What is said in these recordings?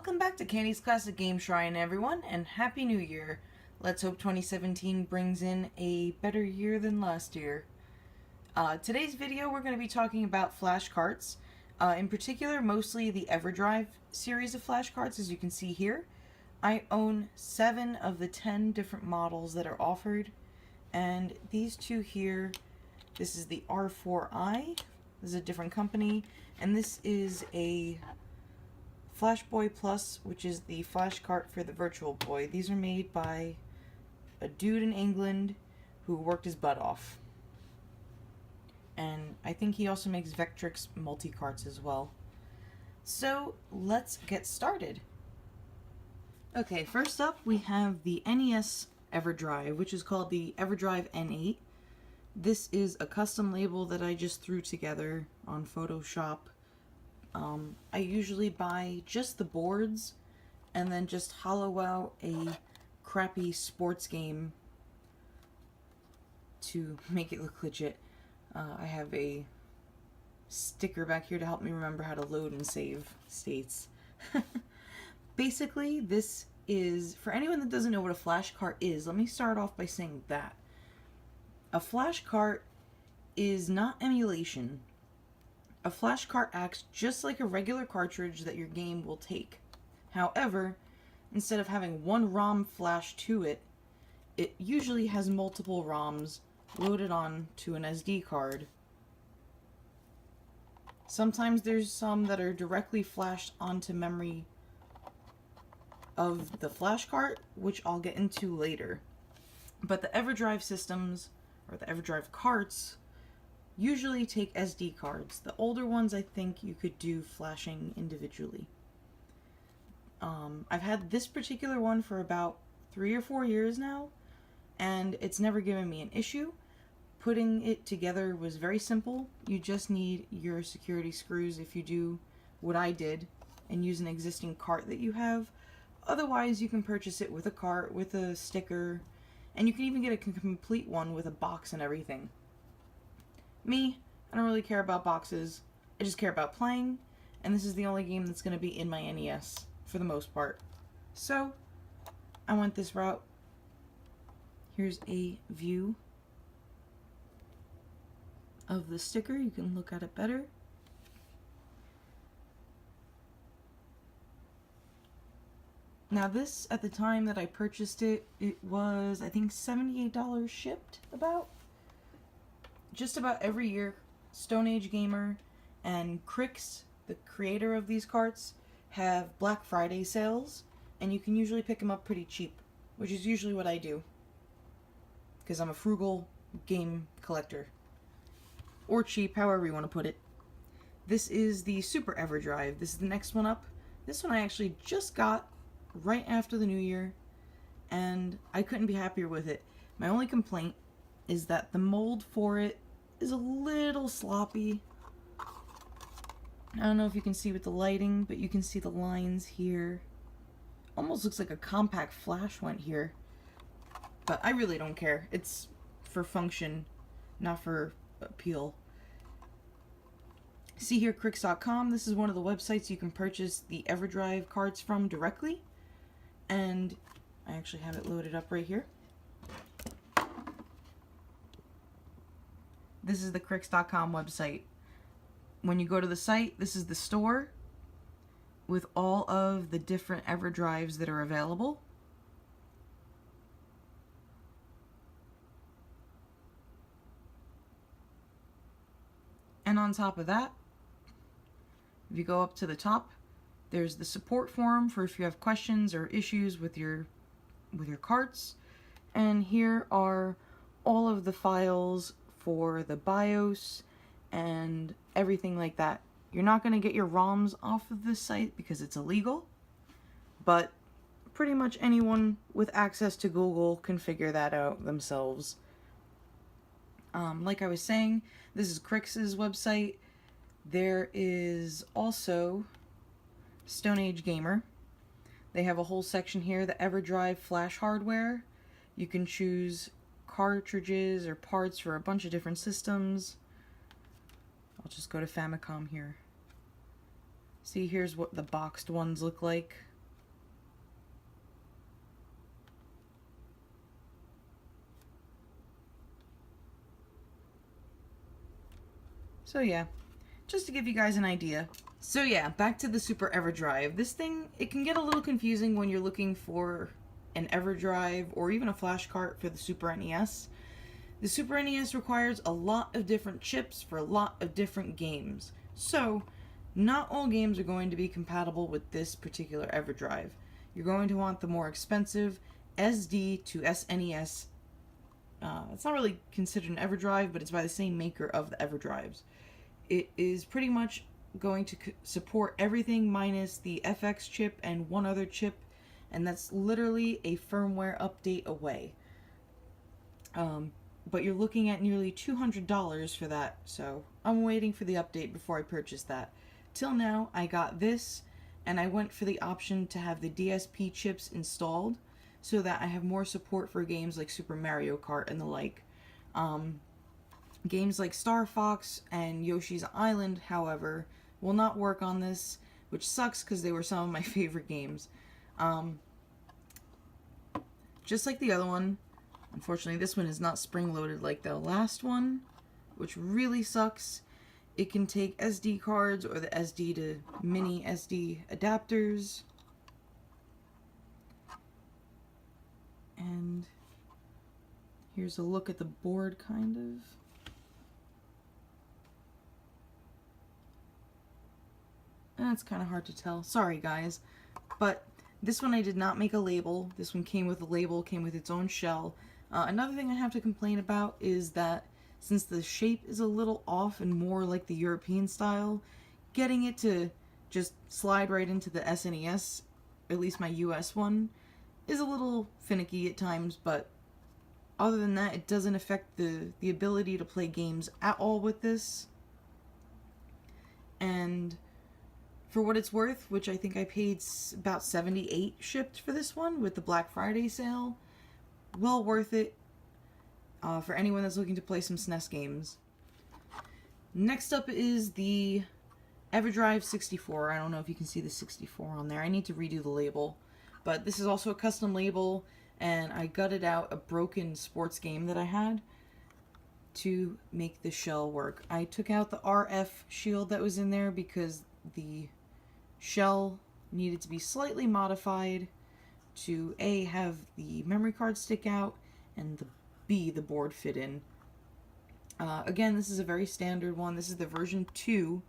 Welcome back to Candy's Classic Game Shrine, everyone, and Happy New Year. Let's hope 2017 brings in a better year than last year. Today's video we're going to be talking about flashcards. In particular, mostly the Everdrive series of flashcards, as you can see here. I own 7 of the 10 different models that are offered, and these two here, this is the R4i, this is a different company, and this is a Flashboy Plus, which is the flash cart for the Virtual Boy. These are made by a dude in England who worked his butt off. And I think he also makes Vectrix multi-carts as well. So let's get started. Okay, first up we have the NES Everdrive, which is called the Everdrive NA. This is a custom label that I just threw together on Photoshop. I usually buy just the boards and then just hollow out a crappy sports game to make it look legit. I have a sticker back here to help me remember how to load and save states. Basically, this is, for anyone that doesn't know what a flash cart is, let me start off by saying that. A flash cart is not emulation. A flash cart acts just like a regular cartridge that your game will take. However, instead of having one ROM flash to it, it usually has multiple ROMs loaded on to an SD card. Sometimes there's some that are directly flashed onto memory of the flash cart, which I'll get into later. But the Everdrive systems, or the Everdrive carts, usually take SD cards. The older ones I think you could do flashing individually. I've had this particular one for about 3 or 4 years now, and it's never given me an issue. Putting it together was very simple. You just need your security screws if you do what I did and use an existing cart that you have. Otherwise, you can purchase it with a cart, with a sticker, and you can even get a complete one with a box and everything. Me, I don't really care about boxes. I just care about playing, and this is the only game that's going to be in my NES for the most part. So, I went this route. Here's a view of the sticker. You can look at it better. Now this, at the time that I purchased it, it was, I think, $78 shipped about. Just about every year, Stone Age Gamer and Crix, the creator of these carts, have Black Friday sales, and you can usually pick them up pretty cheap, which is usually what I do, because I'm a frugal game collector. Or cheap, however you want to put it. This is the Super Everdrive. This is the next one up. This one I actually just got right after the new year, and I couldn't be happier with it. My only complaint is that the mold for it is a little sloppy. I don't know if you can see with the lighting, but you can see the lines here. Almost looks like a compact flash went here. But I really don't care. It's for function, not for appeal. See here, Crix.com. This is one of the websites you can purchase the Everdrive cards from directly. And I actually have it loaded up right here. This is the Crix.com website. When you go to the site, this is the store with all of the different Everdrives that are available. And on top of that, if you go up to the top, there's the support forum for if you have questions or issues with your carts. And here are all of the files for the BIOS and everything like that. You're not going to get your ROMs off of this site because it's illegal, but pretty much anyone with access to Google can figure that out themselves. Like I was saying, this is Crix's website. There is also Stone Age Gamer. They have a whole section here, the Everdrive flash hardware. You can choose cartridges or parts for a bunch of different systems. I'll just go to Famicom here. See, here's what the boxed ones look like So yeah, just to give you guys an idea. So yeah, back to the Super Everdrive. This thing, it can get a little confusing when you're looking for an Everdrive or even a Flashcard for the Super NES. The Super NES requires a lot of different chips for a lot of different games. So, not all games are going to be compatible with this particular Everdrive. You're going to want the more expensive SD to SNES. It's not really considered an Everdrive, but it's by the same maker of the Everdrives. It is pretty much going to support everything minus the FX chip and one other chip, and that's literally a firmware update away. But you're looking at nearly $200 for that, so I'm waiting for the update before I purchase that. Till now, I got this, and I went for the option to have the DSP chips installed, so that I have more support for games like Super Mario Kart and the like. Games like Star Fox and Yoshi's Island, however, will not work on this, which sucks because they were some of my favorite games. Just like the other one, unfortunately this one is not spring-loaded like the last one, which really sucks. It can take SD cards or the SD to mini SD adapters. And here's a look at the board, kind of. That's kind of hard to tell. Sorry, guys. But this one I did not make a label. This one came with a label, came with its own shell. Another thing I have to complain about is that since the shape is a little off and more like the European style, getting it to just slide right into the SNES, at least my US one, is a little finicky at times, but other than that, it doesn't affect the ability to play games at all with this. And for what it's worth, which I think I paid about $78 shipped for this one with the Black Friday sale, well worth it for anyone that's looking to play some SNES games. Next up is the Everdrive 64. I don't know if you can see the 64 on there. I need to redo the label. But this is also a custom label, and I gutted out a broken sports game that I had to make the shell work. I took out the RF shield that was in there because the shell needed to be slightly modified to A, have the memory card stick out, and B, the board fit in. Again, this is a very standard one. This is the version 2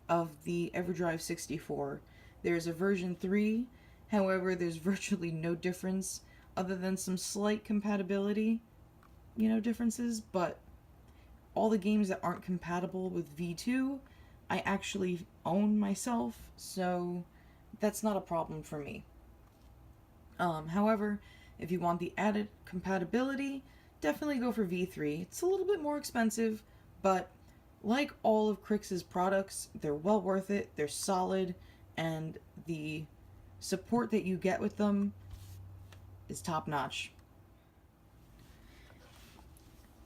of the Everdrive 64. There's a version 3, however, there's virtually no difference other than some slight compatibility, differences, but all the games that aren't compatible with V2, I actually own myself, so that's not a problem for me. However, if you want the added compatibility, definitely go for V3. It's a little bit more expensive, but like all of Crix's products, they're well worth it, they're solid, and the support that you get with them is top-notch.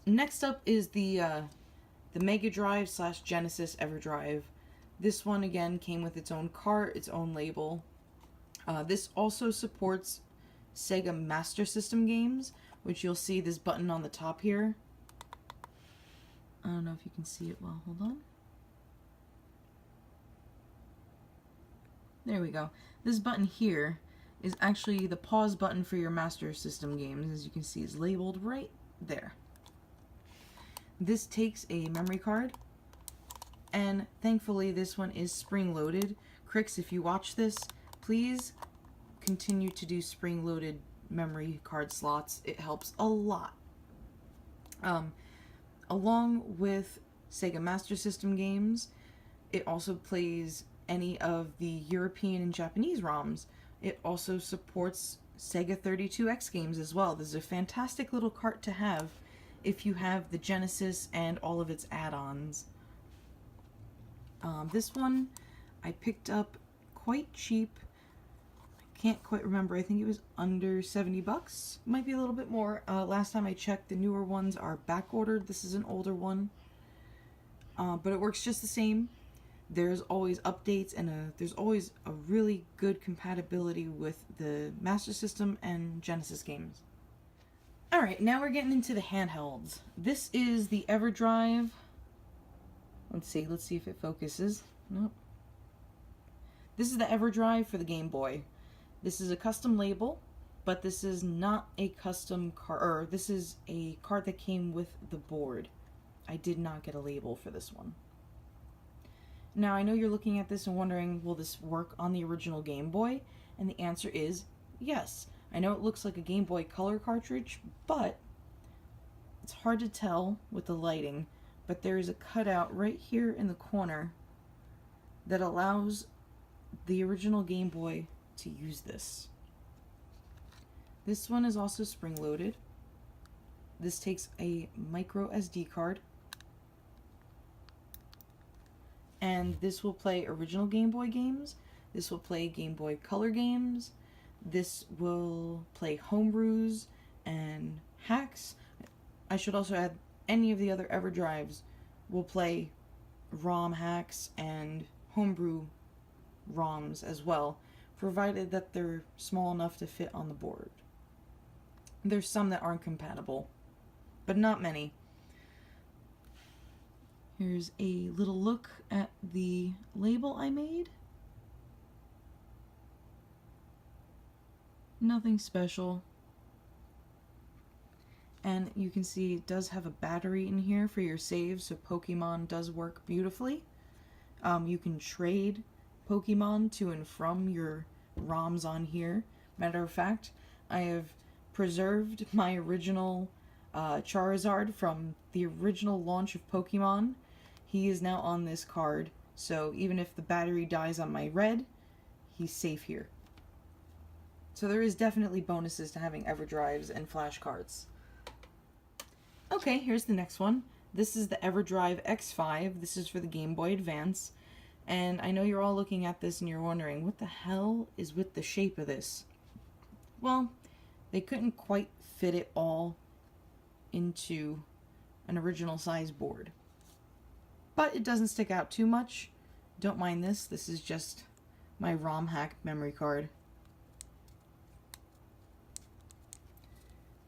Next up is the Mega Drive / Genesis Everdrive. This one, again, came with its own cart, its own label. This also supports Sega Master System games, which you'll see this button on the top here. I don't know if you can see it well. Hold on. There we go. This button here is actually the pause button for your Master System games. As you can see, it's labeled right there. This takes a memory card, and thankfully this one is spring-loaded. Crix, if you watch this, please continue to do spring-loaded memory card slots. It helps a lot. Along with Sega Master System games, it also plays any of the European and Japanese ROMs. It also supports Sega 32X games as well. This is a fantastic little cart to have if you have the Genesis and all of its add-ons. This one I picked up quite cheap. I can't quite remember. I think it was under 70 bucks. Might be a little bit more. Last time I checked, the newer ones are back-ordered. This is an older one. But it works just the same. There's always updates, and there's always a really good compatibility with the Master System and Genesis games. Alright, now we're getting into the handhelds. This is the Everdrive. Let's see if it focuses. Nope. This is the Everdrive for the Game Boy. This is a custom label, but this is not a custom card, or this is a card that came with the board. I did not get a label for this one. Now, I know you're looking at this and wondering, will this work on the original Game Boy? And the answer is yes. I know it looks like a Game Boy Color cartridge, but it's hard to tell with the lighting, but there is a cutout right here in the corner that allows the original Game Boy to use this. This one is also spring-loaded. This takes a micro SD card, and this will play original Game Boy games. This will play Game Boy Color games. This will play homebrews and hacks. I should also add any of the other Everdrives will play ROM hacks and homebrew ROMs as well, provided that they're small enough to fit on the board. There's some that aren't compatible, but not many. Here's a little look at the label I made. Nothing special. And you can see it does have a battery in here for your saves, so Pokemon does work beautifully. You can trade Pokemon to and from your ROMs on here. Matter of fact, I have preserved my original Charizard from the original launch of Pokemon. He is now on this card, so even if the battery dies on my red, he's safe here. So there is definitely bonuses to having Everdrives and Flashcards. Okay, here's the next one. This is the Everdrive X5. This is for the Game Boy Advance. And I know you're all looking at this and you're wondering, what the hell is with the shape of this? Well, they couldn't quite fit it all into an original size board. But it doesn't stick out too much. Don't mind this. This is just my ROM hack memory card.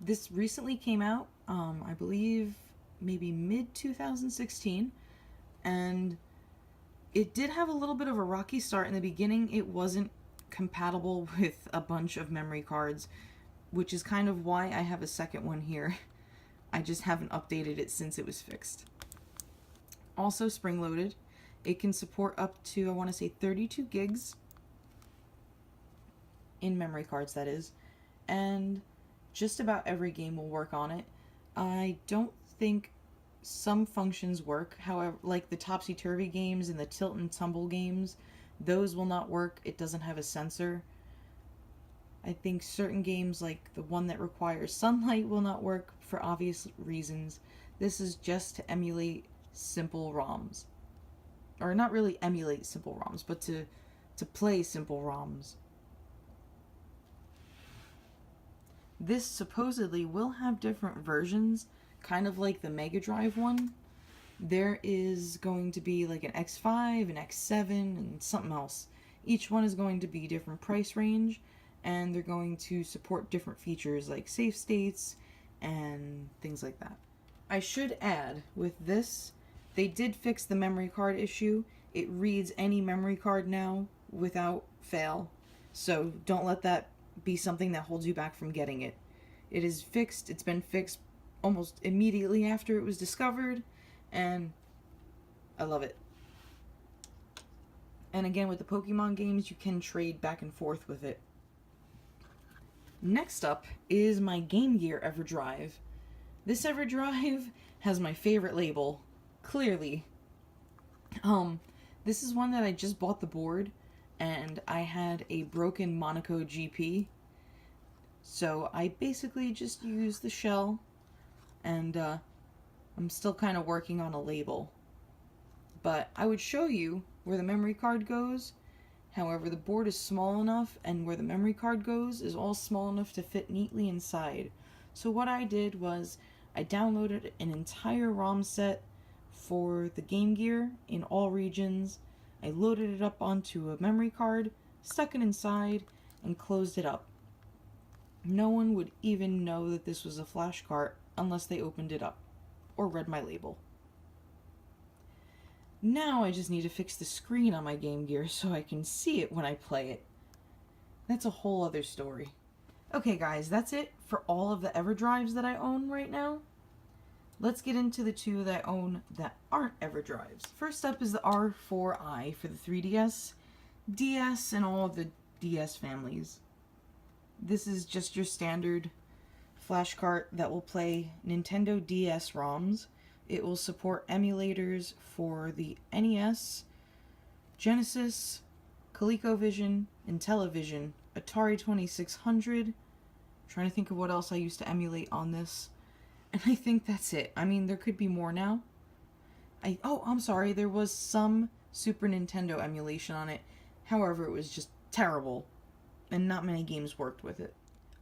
This recently came out, I believe maybe mid-2016, and it did have a little bit of a rocky start in the beginning. It wasn't compatible with a bunch of memory cards, which is kind of why I have a second one here. I just haven't updated it since it was fixed. Also spring-loaded. It can support up to, I want to say, 32 gigs in memory cards, that is, and just about every game will work on it. I don't think some functions work, however, like the Topsy-Turvy games and the Tilt and Tumble games, those will not work. It doesn't have a sensor. I think certain games, like the one that requires sunlight, will not work for obvious reasons. This is just to emulate simple ROMs. Or not really emulate simple ROMs, but to play simple ROMs. This supposedly will have different versions, kind of like the Mega Drive one. There is going to be like an X5, an X7, and something else. Each one is going to be different price range, and they're going to support different features like save states and things like that. I should add, with this, they did fix the memory card issue. It reads any memory card now without fail, so don't let that be something that holds you back from getting it. It is fixed. It's been fixed almost immediately after it was discovered, and I love it. And again, with the Pokemon games, you can trade back and forth with it. Next up is my Game Gear Everdrive. This Everdrive has my favorite label, clearly. This is one that I just bought the board, and I had a broken Monaco GP, so I basically just used the shell, and I'm still kind of working on a label. But I would show you where the memory card goes. However, the board is small enough, and where the memory card goes is all small enough to fit neatly inside. So what I did was I downloaded an entire ROM set for the Game Gear in all regions. I loaded it up onto a memory card, stuck it inside, and closed it up. No one would even know that this was a Flashcard unless they opened it up or read my label. Now I just need to fix the screen on my Game Gear so I can see it when I play it. That's a whole other story. Okay guys, that's it for all of the Everdrives that I own right now. Let's get into the two that I own that aren't Everdrives. First up is the R4i for the 3DS, DS, and all of the DS families. This is just your standard Flashcard that will play Nintendo DS ROMs. It will support emulators for the NES, Genesis, ColecoVision, Intellivision, Atari 2600. I'm trying to think of what else I used to emulate on this. And I think that's it. I mean, there could be more now. I'm sorry, there was some Super Nintendo emulation on it. However, it was just terrible. And not many games worked with it.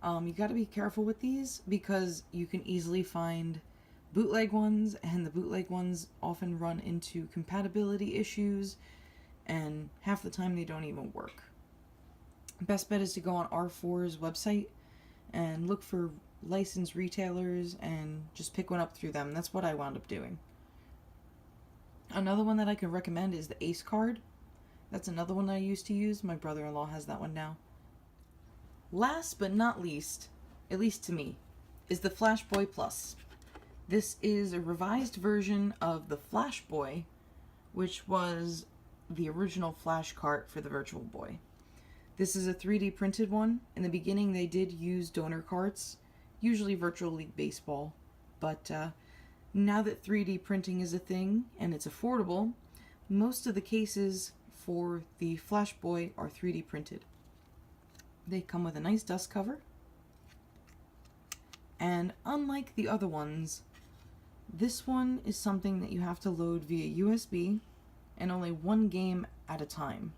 You gotta be careful with these because you can easily find bootleg ones, and the bootleg ones often run into compatibility issues, and half the time they don't even work. Best bet is to go on R4's website and look for licensed retailers and just pick one up through them. That's what I wound up doing. Another one that I can recommend is the Ace card. That's another one that I used to use. My brother-in-law has that one now. Last but not least, at least to me, is the Flashboy Plus. This is a revised version of the Flashboy, which was the original Flashcard for the Virtual Boy. This is a 3D printed one. In the beginning they did use donor carts, usually Virtual League Baseball, but now that 3D printing is a thing and it's affordable, most of the cases for the Flashboy are 3D printed. They come with a nice dust cover, and unlike the other ones, this one is something that you have to load via USB and only one game at a time.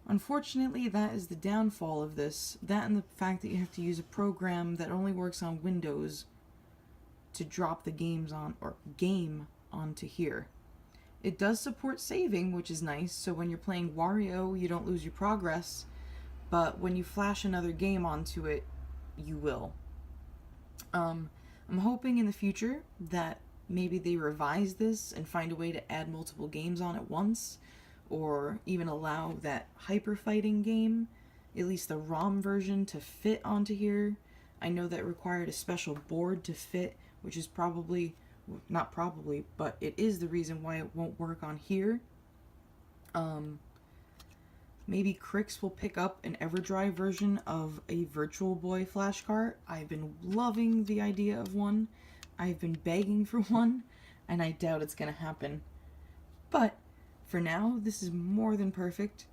Unfortunately, that is the downfall of this. That and the fact that you have to use a program that only works on Windows to drop the games on, or game onto here. It does support saving, which is nice, so when you're playing Wario, you don't lose your progress, but when you flash another game onto it, you will. I'm hoping in the future that maybe they revise this and find a way to add multiple games on at once, or even allow that hyper fighting game, at least the ROM version, to fit onto here. I know that required a special board to fit, which is probably, not probably, but it is the reason why it won't work on here. Maybe Crix will pick up an Everdrive version of a Virtual Boy flashcard. I've been loving the idea of one. I've been begging for one, and I doubt it's going to happen. But for now, this is more than perfect.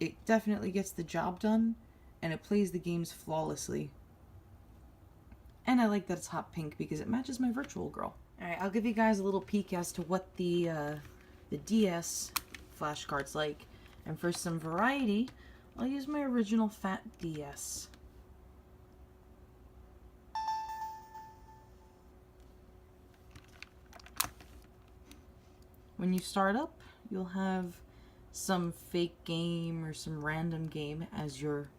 It definitely gets the job done, and it plays the games flawlessly. And I like that it's hot pink because it matches my Virtual Girl. Alright, I'll give you guys a little peek as to what the DS flashcard's like. And for some variety, I'll use my original fat DS. When you start up, you'll have some fake game or some random game as your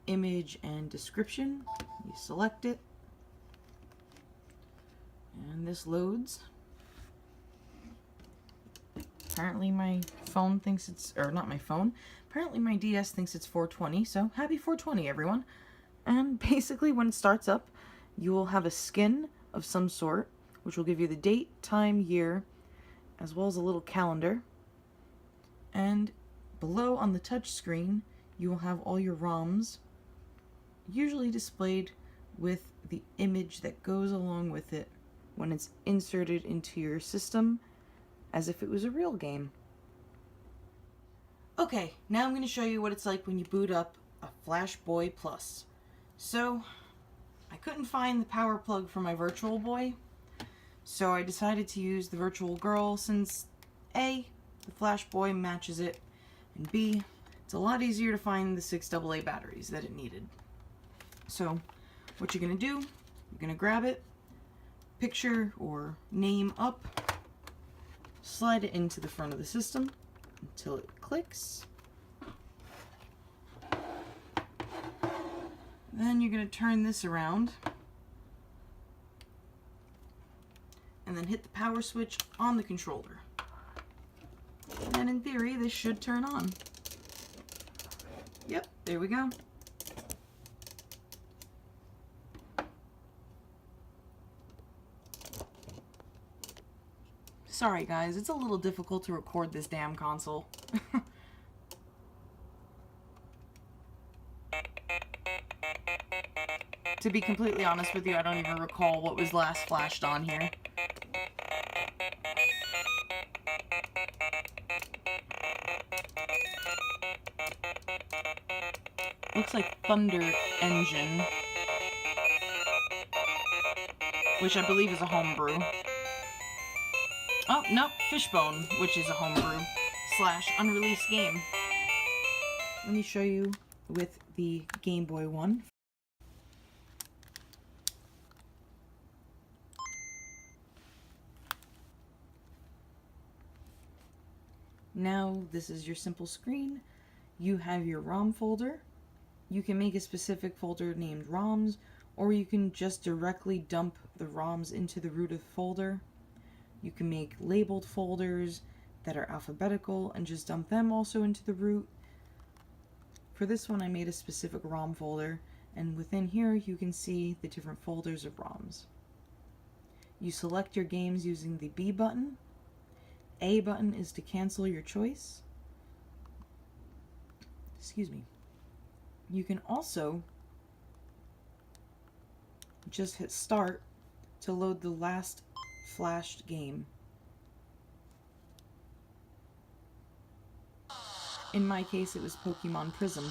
image and description. You select it, and this loads. Apparently my phone thinks it's, or not my phone, apparently my DS thinks it's 420, so happy 420 everyone. And basically when it starts up, you will have a skin of some sort, which will give you the date, time, year, as well as a little calendar. And below on the touch screen, you will have all your ROMs, usually displayed with the image that goes along with it when it's inserted into your system, as if it was a real game. Okay, now I'm going to show you what it's like when you boot up a Flashboy Plus. So, I couldn't find the power plug for my Virtual Boy, so I decided to use the Virtual Girl since A, the Flashboy matches it, and B, it's a lot easier to find the 6 AA batteries that it needed. So, what you're going to do, you're going to grab it, picture or name up, slide it into the front of the system until it clicks. Then you're going to turn this around and then hit the power switch on the controller. And then in theory, this should turn on. Yep, there we go. Sorry guys, it's a little difficult to record this damn console. To be completely honest with you, I don't even recall what was last flashed on here. Looks like Thunder Engine, which I believe is a homebrew. Oh, no, Fishbone, which is a homebrew / unreleased game. Let me show you with the Game Boy one. Now, this is your simple screen. You have your ROM folder. You can make a specific folder named ROMs, or you can just directly dump the ROMs into the root of the folder. You can make labeled folders that are alphabetical and just dump them also into the root. For this one, I made a specific ROM folder, and within here you can see the different folders of ROMs. You select your games using the B button. A button is to cancel your choice. Excuse me. You can also just hit start to load the last flashed game. In my case, it was Pokemon Prism.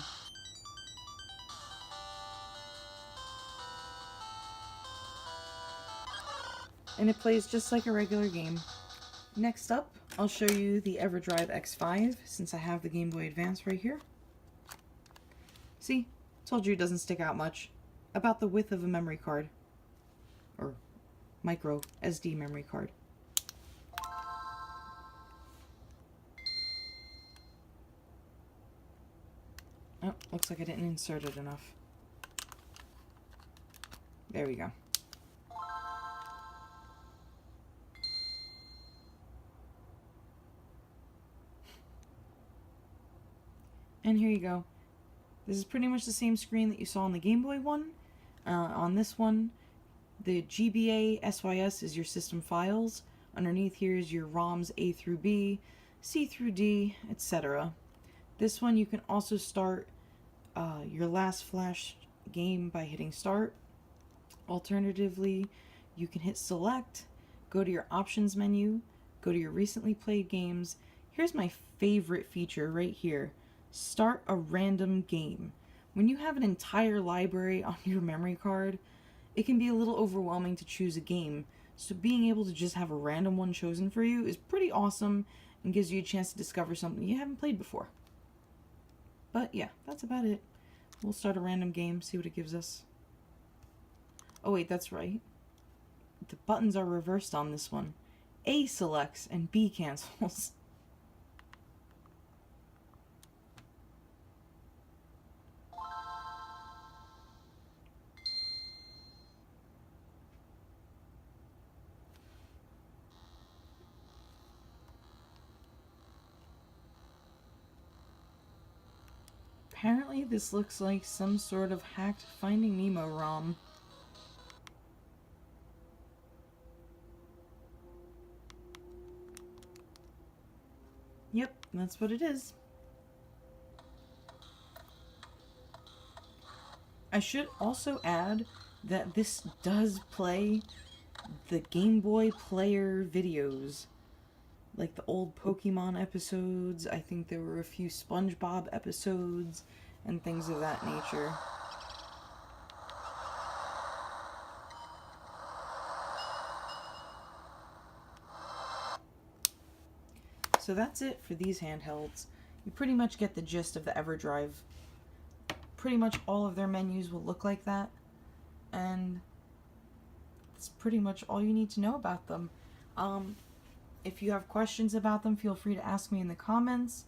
And it plays just like a regular game. Next up, I'll show you the Everdrive X5, since I have the Game Boy Advance right here. See? Told you it doesn't stick out much. About the width of a memory card. Or micro SD memory card. Oh, looks like I didn't insert it enough. There we go. And here you go. This is pretty much the same screen that you saw on the Game Boy one. On this one, the GBA SYS is your system files. Underneath here is your ROMs A through B, C through D, etc. This one you can also start your last flash game by hitting start. Alternatively, you can hit select, go to your options menu, go to your recently played games. Here's my favorite feature right here. Start a random game. When you have an entire library on your memory card, it can be a little overwhelming to choose a game, so being able to just have a random one chosen for you is pretty awesome and gives you a chance to discover something you haven't played before. But yeah, that's about it. We'll start a random game, see what it gives us. Oh wait, that's right. The buttons are reversed on this one. A selects and B cancels. Apparently this looks like some sort of hacked Finding Nemo ROM. Yep, that's what it is. I should also add that this does play the Game Boy player videos. Like the old Pokemon episodes, I think there were a few SpongeBob episodes, and things of that nature. So that's it for these handhelds. You pretty much get the gist of the Everdrive. Pretty much all of their menus will look like that, and that's pretty much all you need to know about them. If you have questions about them, feel free to ask me in the comments.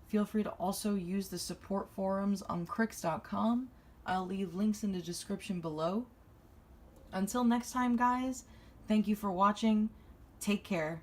Feel free to also use the support forums on Crix.com. I'll leave links in the description below. Until next time, guys, thank you for watching. Take care.